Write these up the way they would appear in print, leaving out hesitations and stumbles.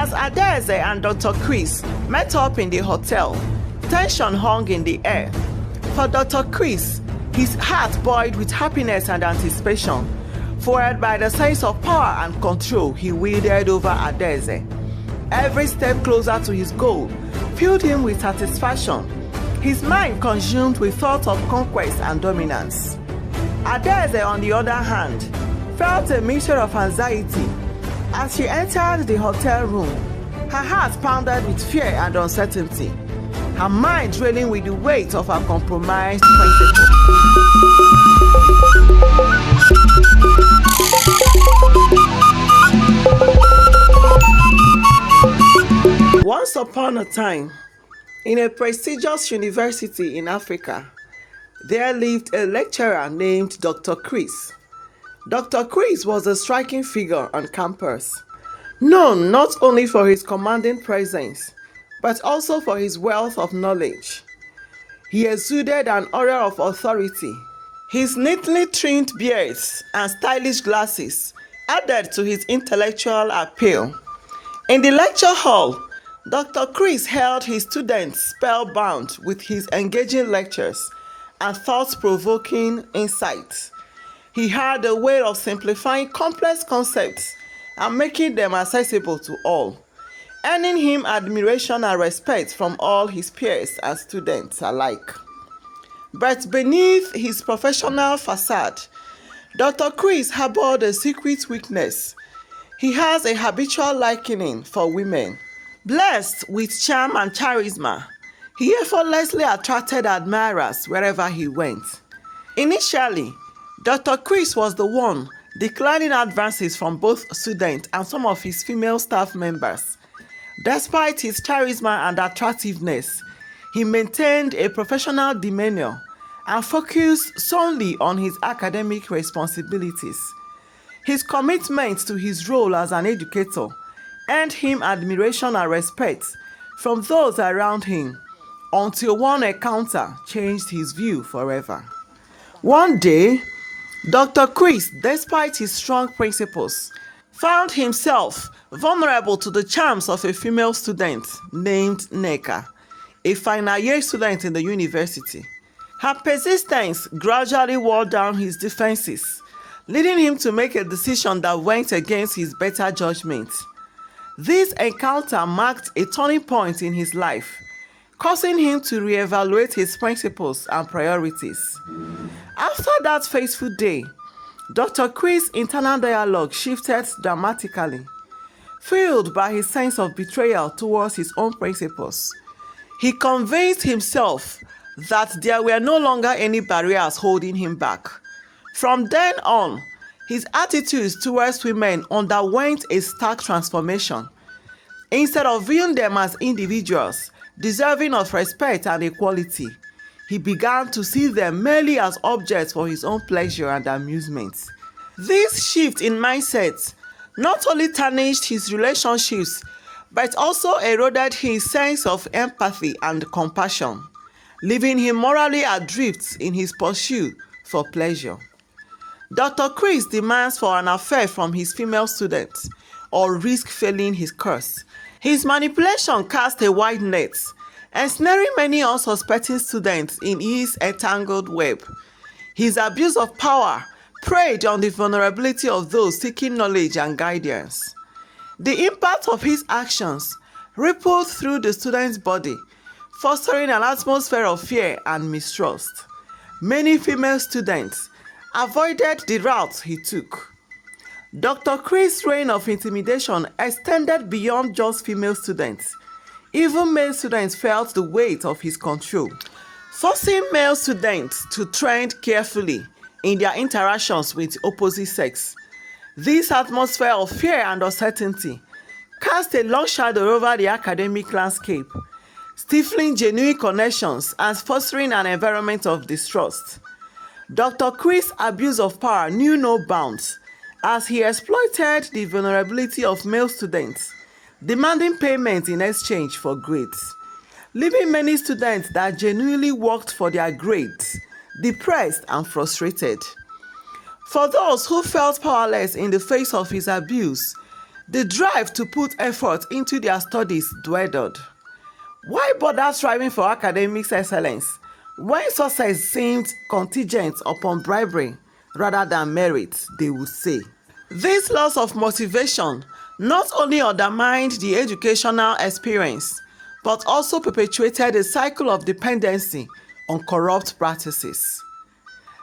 As Adaeze and Dr. Chris met up in the hotel, tension hung in the air. For Dr. Chris, his heart boiled with happiness and anticipation, fueled by the sense of power and control he wielded over Adaeze. Every step closer to his goal filled him with satisfaction, his mind consumed with thoughts of conquest and dominance. Adaeze, on the other hand, felt a mixture of anxiety. As she entered the hotel room, her heart pounded with fear and uncertainty, her mind reeling with the weight of her compromised principles. Once upon a time, in a prestigious university in Africa, there lived a lecturer named Dr. Chris. Dr. Chris was a striking figure on campus, known not only for his commanding presence, but also for his wealth of knowledge. He exuded an aura of authority. His neatly trimmed beards and stylish glasses added to his intellectual appeal. In the lecture hall, Dr. Chris held his students spellbound with his engaging lectures and thought-provoking insights. He had a way of simplifying complex concepts and making them accessible to all, earning him admiration and respect from all his peers and students alike. But beneath his professional facade, Dr. Chris harbored a secret weakness. He has a habitual liking for women. Blessed with charm and charisma, he effortlessly attracted admirers wherever he went. Initially, Dr. Chris was the one declining advances from both students and some of his female staff members. Despite his charisma and attractiveness, he maintained a professional demeanor and focused solely on his academic responsibilities. His commitment to his role as an educator earned him admiration and respect from those around him, until one encounter changed his view forever. One day, Dr. Chris, despite his strong principles, found himself vulnerable to the charms of a female student named Neka, a final year student in the university. Her persistence gradually wore down his defenses, leading him to make a decision that went against his better judgment. This encounter marked a turning point in his life, causing him to reevaluate his principles and priorities. After that fateful day, Dr. Chris' internal dialogue shifted dramatically. Fueled by his sense of betrayal towards his own principles, he convinced himself that there were no longer any barriers holding him back. From then on, his attitudes towards women underwent a stark transformation. Instead of viewing them as individuals deserving of respect and equality, he began to see them merely as objects for his own pleasure and amusement. This shift in mindset not only tarnished his relationships, but also eroded his sense of empathy and compassion, leaving him morally adrift in his pursuit for pleasure. Dr. Chris demands for an affair from his female students or risk failing his course. His manipulation cast a wide net, ensnaring many unsuspecting students in his entangled web. His abuse of power preyed on the vulnerability of those seeking knowledge and guidance. The impact of his actions rippled through the student's body, fostering an atmosphere of fear and mistrust. Many female students avoided the route he took. Dr. Chris' reign of intimidation extended beyond just female students. Even male students felt the weight of his control, forcing male students to tread carefully in their interactions with opposite sex. This atmosphere of fear and uncertainty cast a long shadow over the academic landscape, stifling genuine connections and fostering an environment of distrust. Dr. Chris' abuse of power knew no bounds, as he exploited the vulnerability of male students, demanding payment in exchange for grades, leaving many students that genuinely worked for their grades depressed and frustrated. For those who felt powerless in the face of his abuse, The drive to put effort into their studies dwindled. Why bother striving for academic excellence when success seemed contingent upon bribery rather than merit, they would say. This loss of motivation not only undermined the educational experience, but also perpetuated a cycle of dependency on corrupt practices.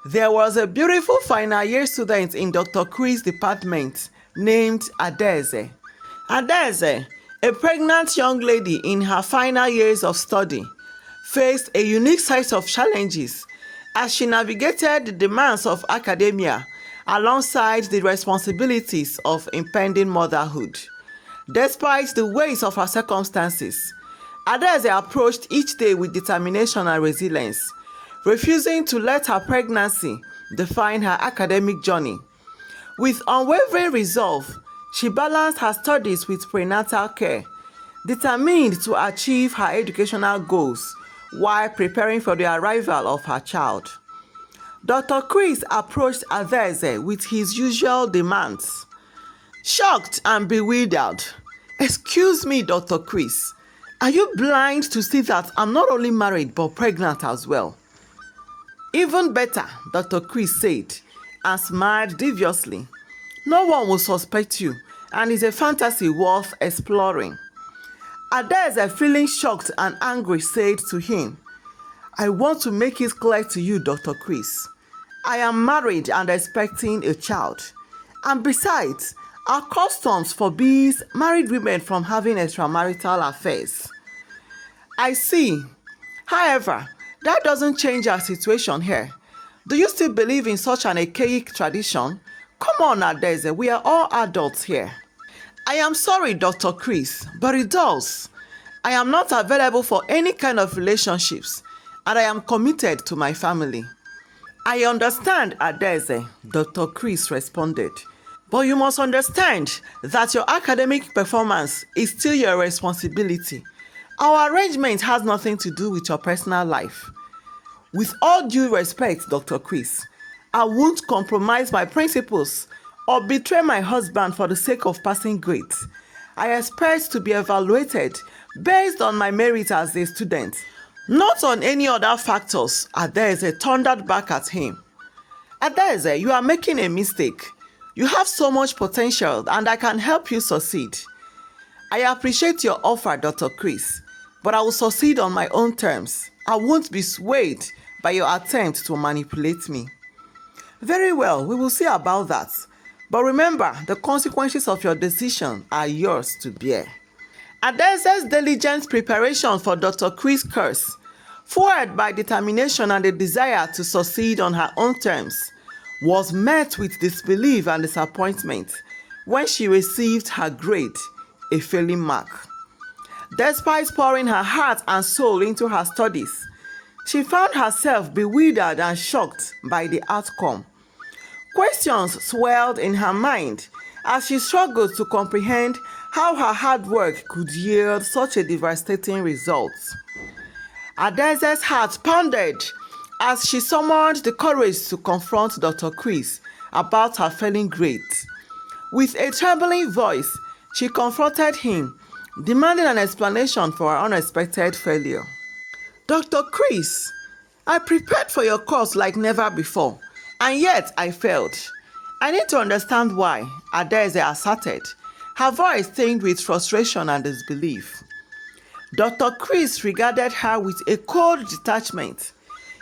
There was a beautiful final year student in Dr. Chris' department named Adaeze. Adaeze, a pregnant young lady in her final years of study, faced a unique set of challenges as she navigated the demands of academia alongside the responsibilities of impending motherhood. Despite the weight of her circumstances, Adaeze approached each day with determination and resilience, refusing to let her pregnancy define her academic journey. With unwavering resolve, she balanced her studies with prenatal care, determined to achieve her educational goals while preparing for the arrival of her child. Dr. Chris approached Adaeze with his usual demands. Shocked and bewildered, "Excuse me, Dr. Chris, are you blind to see that I'm not only married but pregnant as well?" "Even better," Dr. Chris said, and smiled deviously. "No one will suspect you, and it's a fantasy worth exploring." Adaeze, feeling shocked and angry, said to him, "I want to make it clear to you, Dr. Chris. I am married and expecting a child. And besides, our customs forbids married women from having extramarital affairs." "I see. However, that doesn't change our situation here. Do you still believe in such an archaic tradition? Come on, Adaeze, we are all adults here." "I am sorry, Dr. Chris, but it does. I am not available for any kind of relationships, and I am committed to my family." "I understand, Adaeze," Dr. Chris responded. "But you must understand that your academic performance is still your responsibility. Our arrangement has nothing to do with your personal life. With all due respect, Dr. Chris, I won't compromise my principles or betray my husband for the sake of passing grades. I expect to be evaluated based on my merit as a student, not on any other factors," Adaeze thundered back at him. "Adaeze, you are making a mistake. You have so much potential and I can help you succeed." "I appreciate your offer, Dr. Chris, but I will succeed on my own terms. I won't be swayed by your attempt to manipulate me." "Very well, we will see about that. But remember, the consequences of your decision are yours to bear." Adaeze's diligent preparation for Dr. Chris' course, fueled by determination and a desire to succeed on her own terms, was met with disbelief and disappointment when she received her grade, a failing mark. Despite pouring her heart and soul into her studies, she found herself bewildered and shocked by the outcome. Questions swelled in her mind as she struggled to comprehend how her hard work could yield such a devastating result. Adaeze's heart pounded as she summoned the courage to confront Dr. Chris about her failing grades. With a trembling voice, she confronted him, demanding an explanation for her unexpected failure. "Dr. Chris, I prepared for your course like never before, and yet I failed. I need to understand why," Adaeze asserted, her voice tinged with frustration and disbelief. Dr. Chris regarded her with a cold detachment,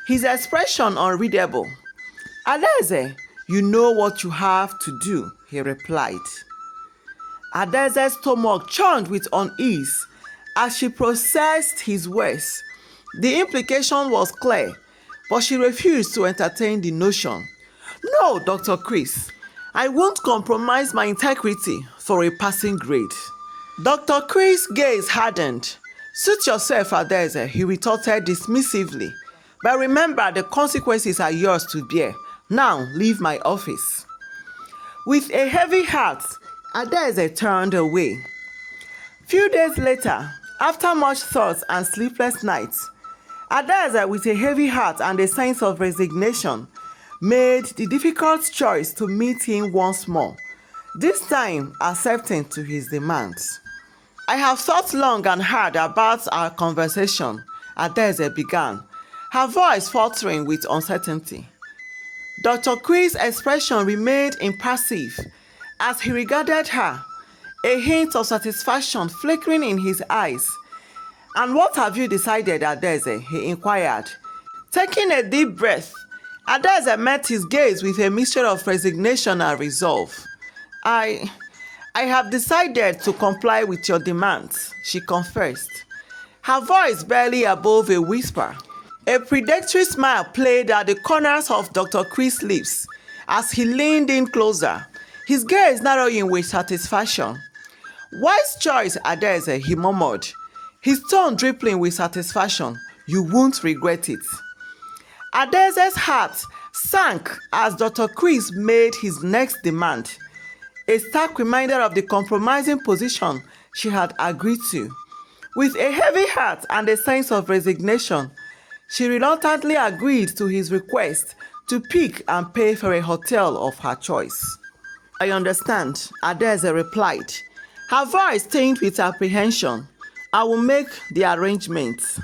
his expression unreadable. "Adaeze, you know what you have to do," he replied. Adaeze's stomach churned with unease as she processed his words. The implication was clear, but she refused to entertain the notion. "No, Dr. Chris, I won't compromise my integrity for a passing grade." Dr. Chris' gaze hardened. "Suit yourself, Adaeze," he retorted dismissively. "But remember, the consequences are yours to bear. Now, leave my office." With a heavy heart, Adaeze turned away. Few days later, after much thought and sleepless nights, Adaeze, with a heavy heart and a sense of resignation, made the difficult choice to meet him once more, this time accepting to his demands. "I have thought long and hard about our conversation," Adaeze began, her voice faltering with uncertainty. Dr. Chris' expression remained impassive as he regarded her, a hint of satisfaction flickering in his eyes. "And what have you decided, Adaeze?" he inquired. Taking a deep breath, Adaeze met his gaze with a mixture of resignation and resolve. I have decided to comply with your demands," she confessed, her voice barely above a whisper. A predatory smile played at the corners of Dr. Chris' lips as he leaned in closer, his gaze narrowing with satisfaction. "Wise choice, Adaeze," he murmured, his tone dripping with satisfaction. "You won't regret it." Adaeze's heart sank as Dr. Chris made his next demand, a stark reminder of the compromising position she had agreed to. With a heavy heart and a sense of resignation, she reluctantly agreed to his request to pick and pay for a hotel of her choice. "I understand," Adaeze replied, her voice tinged with apprehension. "I will make the arrangements."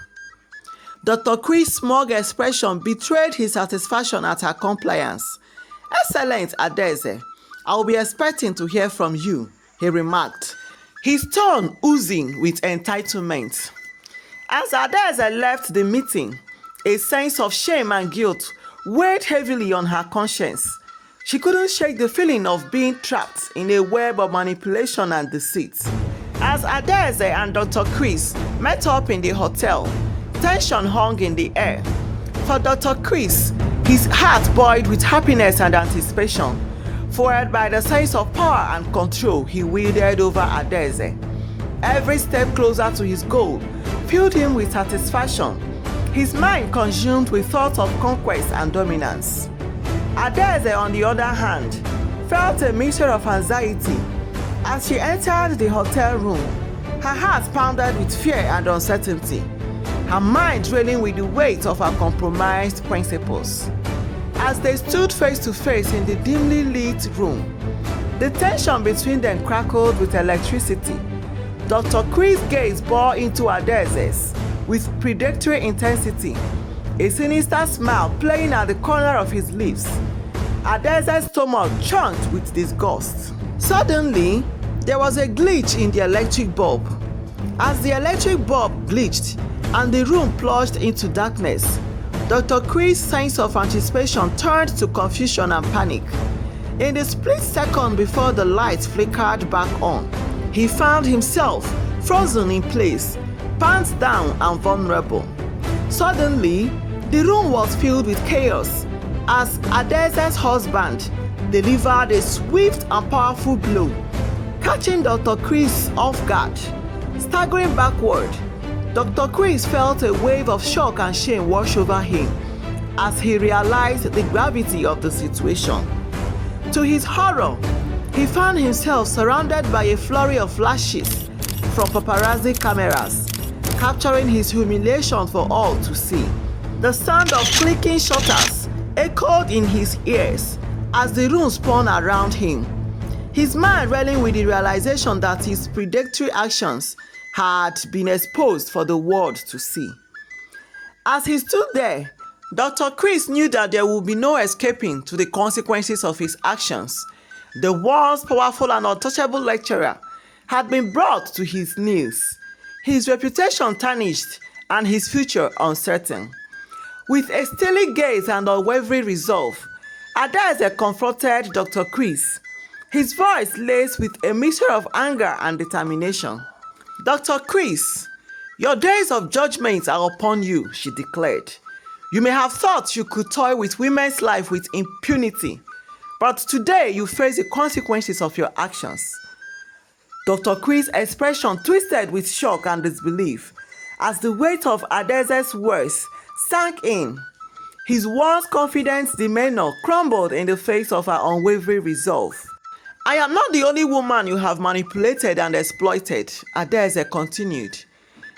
Dr. Chris' smug expression betrayed his satisfaction at her compliance. "Excellent, Adaeze. I will be expecting to hear from you," he remarked, his tone oozing with entitlement. As Adaeze left the meeting, a sense of shame and guilt weighed heavily on her conscience. She couldn't shake the feeling of being trapped in a web of manipulation and deceit. As Adaeze and Dr. Chris met up in the hotel, tension hung in the air. For Dr. Chris, his heart boiled with happiness and anticipation, fueled by the sense of power and control he wielded over Adaeze. Every step closer to his goal filled him with satisfaction, his mind consumed with thoughts of conquest and dominance. Adaeze, on the other hand, felt a mixture of anxiety as she entered the hotel room. Her heart pounded with fear and uncertainty, her mind reeling with the weight of her compromised principles. As they stood face to face in the dimly lit room, the tension between them crackled with electricity. Dr. Chris' gaze bore into Adaeze's with predatory intensity, a sinister smile playing at the corner of his lips. Adaeze's stomach churned with disgust. Suddenly, there was a glitch in the electric bulb. As the electric bulb glitched and the room plunged into darkness, Dr. Chris' sense of anticipation turned to confusion and panic. In the split second before the lights flickered back on, he found himself frozen in place, pants down and vulnerable. Suddenly, the room was filled with chaos as Adaeze's husband delivered a swift and powerful blow, catching Dr. Chris off guard. Staggering backward, Dr. Chris felt a wave of shock and shame wash over him as he realized the gravity of the situation. To his horror, he found himself surrounded by a flurry of flashes from paparazzi cameras, capturing his humiliation for all to see. The sound of clicking shutters echoed in his ears as the room spun around him, his mind reeling with the realization that his predatory actions had been exposed for the world to see. As he stood there, Dr. Chris knew that there would be no escaping to the consequences of his actions. The once powerful and untouchable lecturer had been brought to his knees, his reputation tarnished and his future uncertain. With a steely gaze and unwavering resolve, Adaeze confronted Dr. Chris, his voice laced with a mixture of anger and determination. "Dr. Chris, your days of judgment are upon you," she declared. "You may have thought you could toy with women's life with impunity, but today you face the consequences of your actions." Dr. Chris' expression twisted with shock and disbelief as the weight of Adaeze's words sank in. His once confident demeanor crumbled in the face of her unwavering resolve. "I am not the only woman you have manipulated and exploited," Adaeze continued,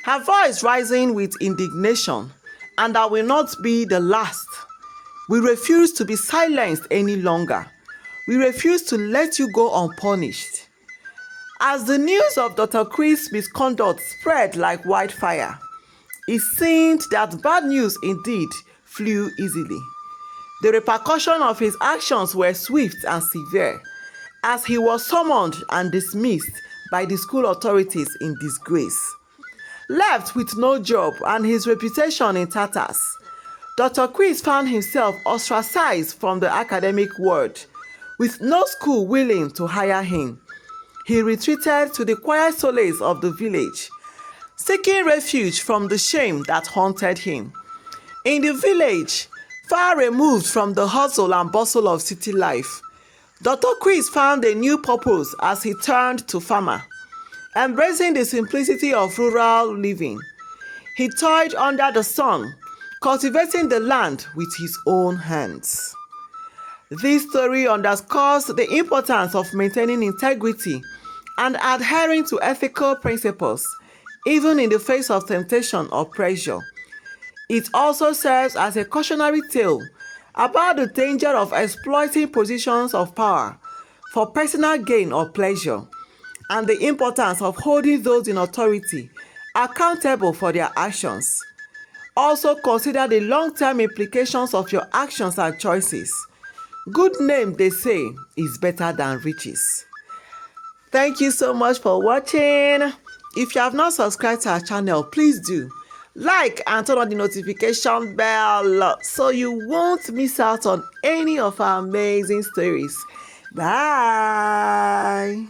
her voice rising with indignation, "and I will not be the last. We refuse to be silenced any longer. We refuse to let you go unpunished. As the news of Dr. Chris' misconduct spread like wildfire, it seemed that bad news indeed flew easily. The repercussions of his actions were swift and severe, as he was summoned and dismissed by the school authorities in disgrace. Left with no job and his reputation in tatters, Dr. Chris found himself ostracized from the academic world, with no school willing to hire him. He retreated to the quiet solace of the village, seeking refuge from the shame that haunted him. In the village, far removed from the hustle and bustle of city life, Dr. Chris found a new purpose as he turned to farmer. Embracing the simplicity of rural living, he toiled under the sun, cultivating the land with his own hands. This story underscores the importance of maintaining integrity and adhering to ethical principles, even in the face of temptation or pressure. It also serves as a cautionary tale about the danger of exploiting positions of power for personal gain or pleasure, and the importance of holding those in authority accountable for their actions. Also consider the long-term implications of your actions and choices. Good name, they say, is better than riches. Thank you so much for watching. If you have not subscribed to our channel, please do. Like and turn on the notification bell so you won't miss out on any of our amazing stories. Bye.